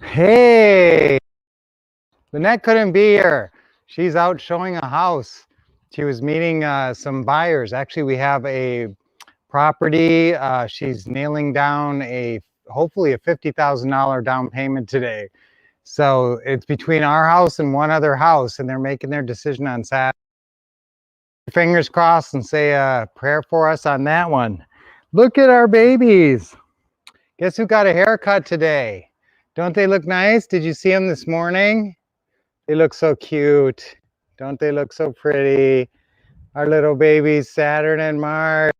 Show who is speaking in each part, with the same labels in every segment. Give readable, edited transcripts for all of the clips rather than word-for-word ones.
Speaker 1: Hey, Lynette couldn't be here. She's out showing a house. She was meeting some buyers. Actually, we have a property. She's nailing down hopefully a $50,000 down payment today. So it's between our house and one other house, and they're making their decision on Saturday. Fingers crossed and say a prayer for us on that one. Look at our babies. Guess who got a haircut today? Don't they look nice? Did you see them this morning? They look so cute. Don't they look so pretty? Our little babies, Saturn and Mars.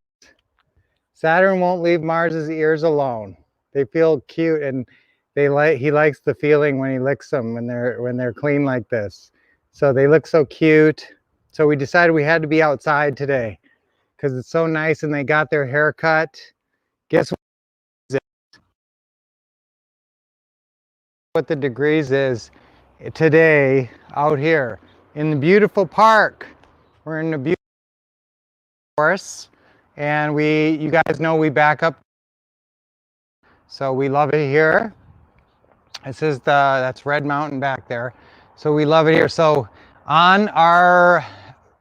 Speaker 1: Saturn won't leave Mars's ears alone. They feel cute, and he likes the feeling when he licks them when they're clean like this. So they look so cute. So we decided we had to be outside today because it's so nice, and they got their hair cut. Guess what the degrees is today out here in the beautiful park. We're in the beautiful forest, and you guys know we back up, so we love it here. This is that's Red Mountain back there, so we love it here. So on our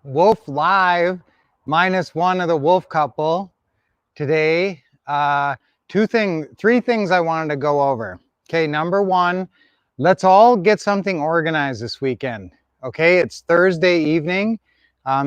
Speaker 1: Wolff Live -1 of the Wolff couple today, three things I wanted to go over. Okay, number one, let's all get something organized this weekend. Okay, it's Thursday evening,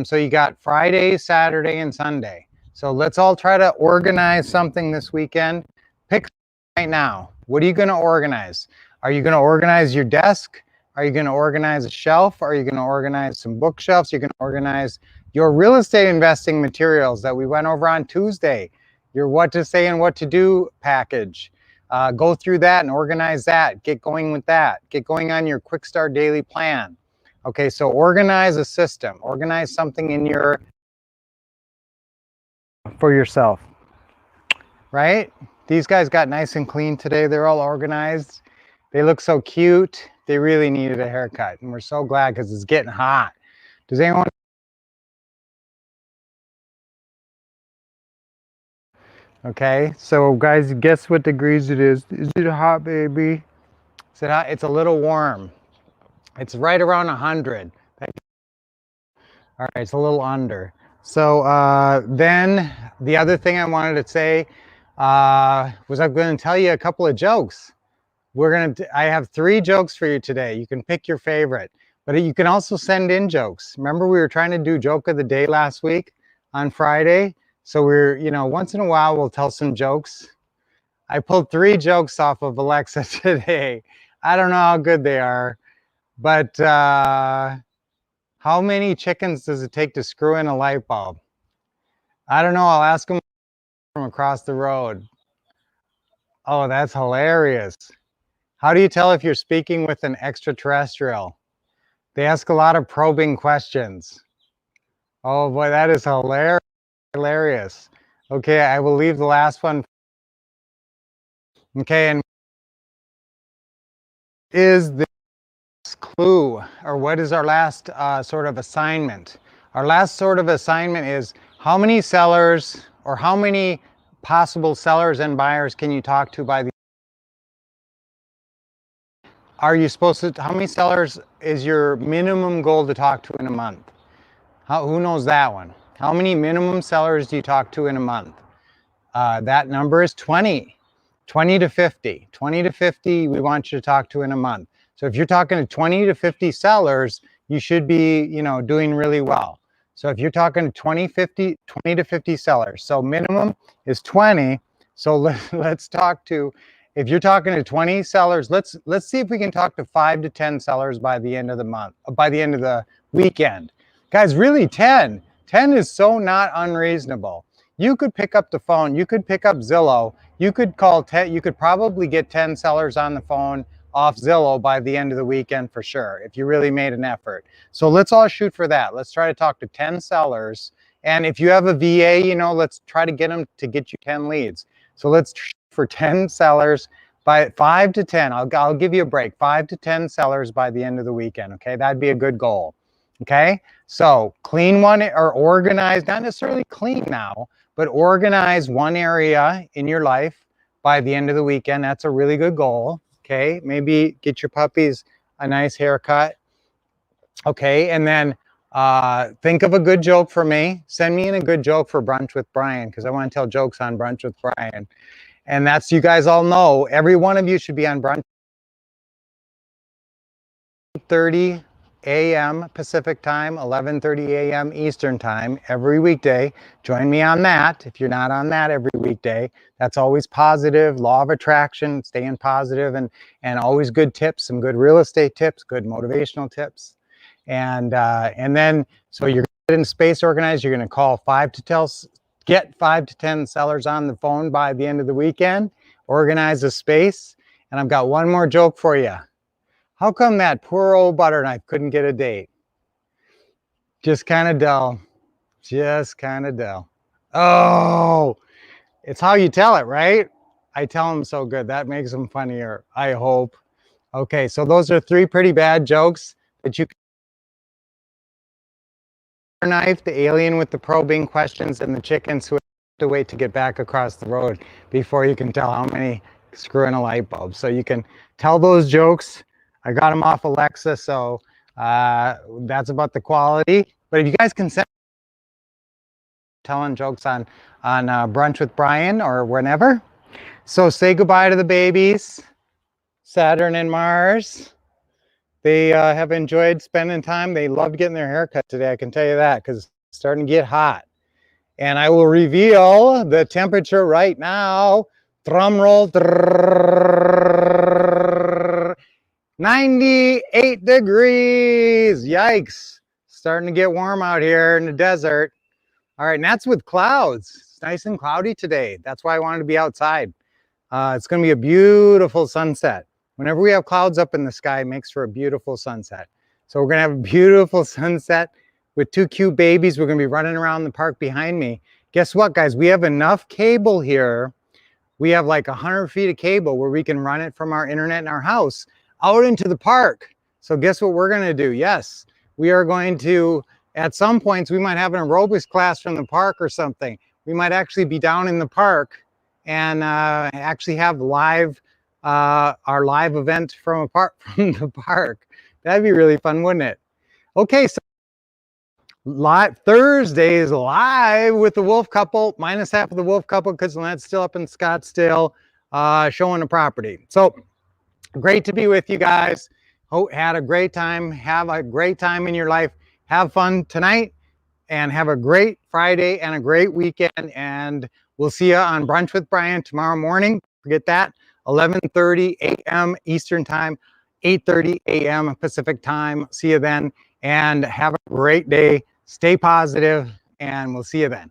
Speaker 1: so you got Friday, Saturday, and Sunday. So let's all try to organize something this weekend. Pick right now. What are you going to organize? Are you going to organize your desk? Are you going to organize a shelf? Are you going to organize some bookshelves? You're going to organize your real estate investing materials that we went over on Tuesday. Your what to say and what to do package. Go through that and organize that. Get going with that. Get going on your quick start daily plan. Okay, so organize a system. Organize something for yourself. Right? These guys got nice and clean today. They're all organized. They look so cute. They really needed a haircut, and we're so glad because it's getting hot. Does anyone? Okay, so guys, guess what degrees it is? Is it hot, baby? Is it hot? It's a little warm. It's right around 100. All right, it's a little under. So then the other thing I wanted to say was I'm going to tell you a couple of jokes. I have 3 jokes for you today. You can pick your favorite, but you can also send in jokes. Remember we were trying to do joke of the day last week on Friday? So once in a while we'll tell some jokes. I pulled 3 jokes off of Alexa today. I don't know how good they are, but how many chickens does it take to screw in a light bulb? I don't know. I'll ask them from across the road. Oh, that's hilarious. How do you tell if you're speaking with an extraterrestrial? They ask a lot of probing questions. Oh boy, that is hilarious. Okay, I will leave the last one. Okay, and is this clue, or what is our last sort of assignment? Our last sort of assignment is how many sellers or how many possible sellers and buyers can you talk to by the Are you supposed to, how many sellers is your minimum goal to talk to in a month? Who knows that one? How many minimum sellers do you talk to in a month? That number is 20 to 50. 20 to 50 we want you to talk to in a month. So if you're talking to 20 to 50 sellers, you should be, doing really well. So if you're talking to 20 to 50 sellers, so minimum is 20. So let's talk to, if you're talking to 20 sellers, let's see if we can talk to 5 to 10 sellers by the end of the month, by the end of the weekend. Guys, really 10. 10 is so not unreasonable. You could pick up the phone, you could pick up Zillow, you could call 10, you could probably get 10 sellers on the phone off Zillow by the end of the weekend for sure, if you really made an effort. So let's all shoot for that. Let's try to talk to 10 sellers. And if you have a VA, let's try to get them to get you 10 leads. So let's shoot for 10 sellers by 5 to 10. I'll give you a break. 5 to 10 sellers by the end of the weekend. Okay, that'd be a good goal. Okay, so clean one or organize, not necessarily clean now, but organize one area in your life by the end of the weekend. That's a really good goal. Okay, maybe get your puppies a nice haircut. Okay, and then think of a good joke for me. Send me in a good joke for Brunch with Brian, because I want to tell jokes on Brunch with Brian. And that's, you guys all know, every one of you should be on Brunch 30 a.m. Pacific time, 11:30 a.m. Eastern time every weekday. Join me on that if you're not on that every weekday. That's always positive, law of attraction, staying positive, and always good tips, some good real estate tips, good motivational tips. And then, so you're getting space organized. You're going to call get 5 to 10 sellers on the phone by the end of the weekend, organize a space. And I've got one more joke for you. How come that poor old butter knife couldn't get a date? Just kind of dull. Just kind of dull. Oh, it's how you tell it, right? I tell them so good. That makes them funnier, I hope. Okay, so those are 3 pretty bad jokes that you can knife, the alien with the probing questions, and the chickens who have to wait to get back across the road before you can tell how many screw in a light bulb. So you can tell those jokes. I got them off Alexa, so that's about the quality. But if you guys can send telling jokes on Brunch with Brian or whenever. So say goodbye to the babies, Saturn and Mars. They have enjoyed spending time. They loved getting their haircut today, I can tell you that, because it's starting to get hot. And I will reveal the temperature right now. Drum roll. 98 degrees. Yikes. Starting to get warm out here in the desert. All right, and that's with clouds. It's nice and cloudy today. That's why I wanted to be outside. It's going to be a beautiful sunset. Whenever we have clouds up in the sky, it makes for a beautiful sunset. So we're going to have a beautiful sunset with 2 cute babies. We're going to be running around the park behind me. Guess what, guys? We have enough cable here. We have like 100 feet of cable where we can run it from our internet in our house out into the park. So guess what we're going to do? Yes, we are going to, at some points, we might have an aerobics class from the park or something. We might actually be down in the park and actually have our live event from the park. That'd be really fun, wouldn't it? Okay, so Thursday is live with the Wolff couple, minus half of the Wolff couple because Lynette's still up in Scottsdale showing the property. So great to be with you guys. Hope had a great time. Have a great time in your life. Have fun tonight and have a great Friday and a great weekend. And we'll see you on Brunch with Brian tomorrow morning. Forget that. 11:30 a.m. Eastern time, 8:30 a.m. Pacific time. See you then and have a great day. Stay positive and we'll see you then.